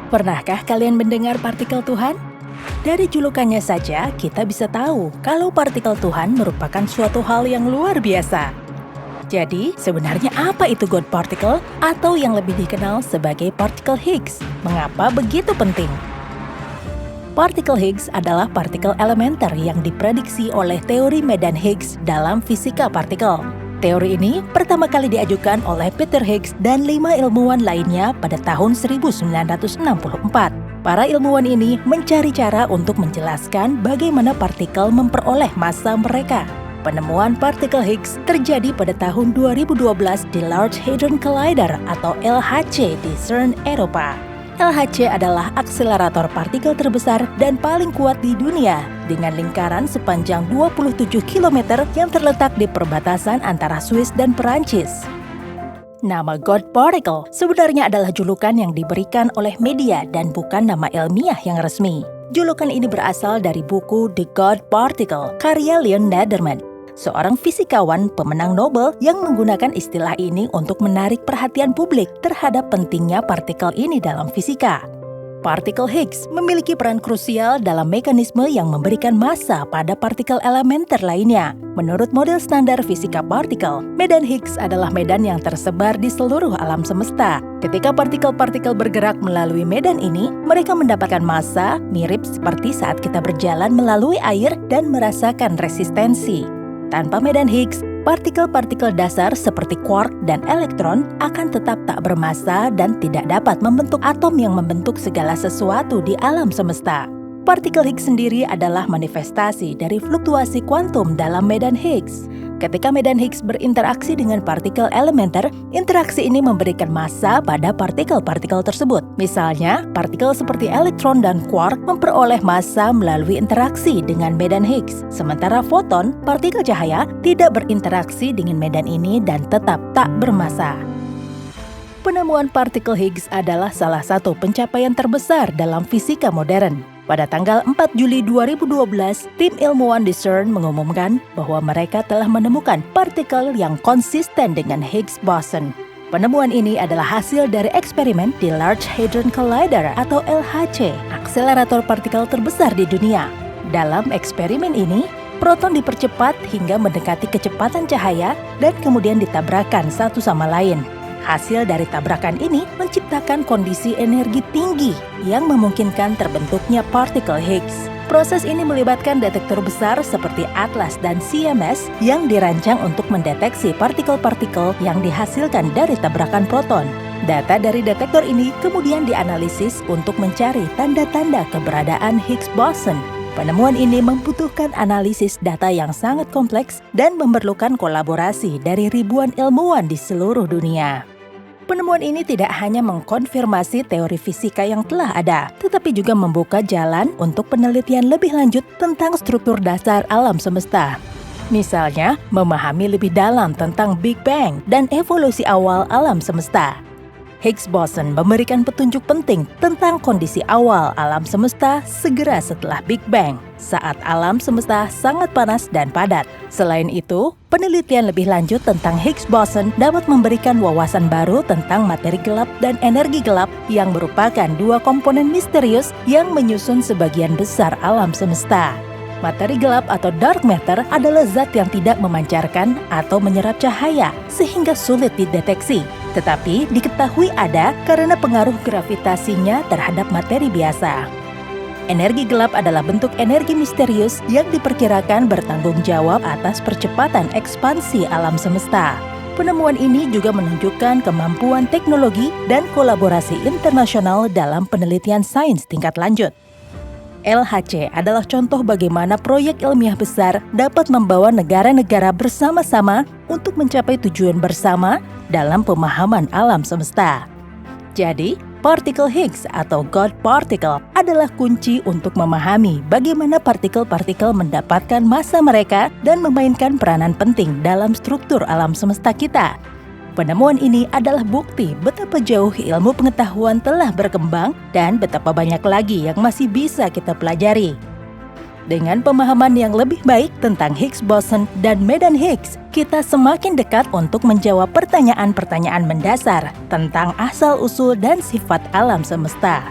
Pernahkah kalian mendengar partikel Tuhan? Dari julukannya saja, kita bisa tahu kalau partikel Tuhan merupakan suatu hal yang luar biasa. Jadi, sebenarnya apa itu God particle atau yang lebih dikenal sebagai partikel Higgs? Mengapa begitu penting? Partikel Higgs adalah partikel elementer yang diprediksi oleh teori medan Higgs dalam fisika partikel. Teori ini pertama kali diajukan oleh Peter Higgs dan 5 ilmuwan lainnya pada tahun 1964. Para ilmuwan ini mencari cara untuk menjelaskan bagaimana partikel memperoleh massa mereka. Penemuan partikel Higgs terjadi pada tahun 2012 di Large Hadron Collider atau LHC di CERN, Eropa. LHC adalah akselerator partikel terbesar dan paling kuat di dunia dengan lingkaran sepanjang 27 km yang terletak di perbatasan antara Swiss dan Perancis. Nama God Particle sebenarnya adalah julukan yang diberikan oleh media dan bukan nama ilmiah yang resmi. Julukan ini berasal dari buku The God Particle karya Leon Lederman, seorang fisikawan pemenang Nobel yang menggunakan istilah ini untuk menarik perhatian publik terhadap pentingnya partikel ini dalam fisika. Partikel Higgs memiliki peran krusial dalam mekanisme yang memberikan massa pada partikel elementer lainnya. Menurut model standar fisika partikel, medan Higgs adalah medan yang tersebar di seluruh alam semesta. Ketika partikel-partikel bergerak melalui medan ini, mereka mendapatkan massa mirip seperti saat kita berjalan melalui air dan merasakan resistensi. Tanpa medan Higgs, partikel-partikel dasar seperti quark dan elektron akan tetap tak bermassa dan tidak dapat membentuk atom yang membentuk segala sesuatu di alam semesta. Partikel Higgs sendiri adalah manifestasi dari fluktuasi kuantum dalam medan Higgs. Ketika medan Higgs berinteraksi dengan partikel elementer, interaksi ini memberikan massa pada partikel-partikel tersebut. Misalnya, partikel seperti elektron dan quark memperoleh massa melalui interaksi dengan medan Higgs. Sementara foton, partikel cahaya, tidak berinteraksi dengan medan ini dan tetap tak bermassa. Penemuan partikel Higgs adalah salah satu pencapaian terbesar dalam fisika modern. Pada tanggal 4 Juli 2012, tim ilmuwan di CERN mengumumkan bahwa mereka telah menemukan partikel yang konsisten dengan Higgs boson. Penemuan ini adalah hasil dari eksperimen di Large Hadron Collider atau LHC, akselerator partikel terbesar di dunia. Dalam eksperimen ini, proton dipercepat hingga mendekati kecepatan cahaya dan kemudian ditabrakan satu sama lain. Hasil dari tabrakan ini menciptakan kondisi energi tinggi yang memungkinkan terbentuknya partikel Higgs. Proses ini melibatkan detektor besar seperti ATLAS dan CMS yang dirancang untuk mendeteksi partikel-partikel yang dihasilkan dari tabrakan proton. Data dari detektor ini kemudian dianalisis untuk mencari tanda-tanda keberadaan Higgs boson. Penemuan ini membutuhkan analisis data yang sangat kompleks dan memerlukan kolaborasi dari ribuan ilmuwan di seluruh dunia. Penemuan ini tidak hanya mengkonfirmasi teori fisika yang telah ada, tetapi juga membuka jalan untuk penelitian lebih lanjut tentang struktur dasar alam semesta. Misalnya, memahami lebih dalam tentang Big Bang dan evolusi awal alam semesta. Higgs boson memberikan petunjuk penting tentang kondisi awal alam semesta segera setelah Big Bang, saat alam semesta sangat panas dan padat. Selain itu, penelitian lebih lanjut tentang Higgs boson dapat memberikan wawasan baru tentang materi gelap dan energi gelap yang merupakan dua komponen misterius yang menyusun sebagian besar alam semesta. Materi gelap atau dark matter adalah zat yang tidak memancarkan atau menyerap cahaya sehingga sulit dideteksi, tetapi diketahui ada karena pengaruh gravitasinya terhadap materi biasa. Energi gelap adalah bentuk energi misterius yang diperkirakan bertanggung jawab atas percepatan ekspansi alam semesta. Penemuan ini juga menunjukkan kemampuan teknologi dan kolaborasi internasional dalam penelitian sains tingkat lanjut. LHC adalah contoh bagaimana proyek ilmiah besar dapat membawa negara-negara bersama-sama untuk mencapai tujuan bersama dalam pemahaman alam semesta. Jadi, partikel Higgs atau God particle adalah kunci untuk memahami bagaimana partikel-partikel mendapatkan massa mereka dan memainkan peranan penting dalam struktur alam semesta kita. Penemuan ini adalah bukti betapa jauh ilmu pengetahuan telah berkembang dan betapa banyak lagi yang masih bisa kita pelajari. Dengan pemahaman yang lebih baik tentang Higgs boson dan medan Higgs, kita semakin dekat untuk menjawab pertanyaan-pertanyaan mendasar tentang asal-usul dan sifat alam semesta.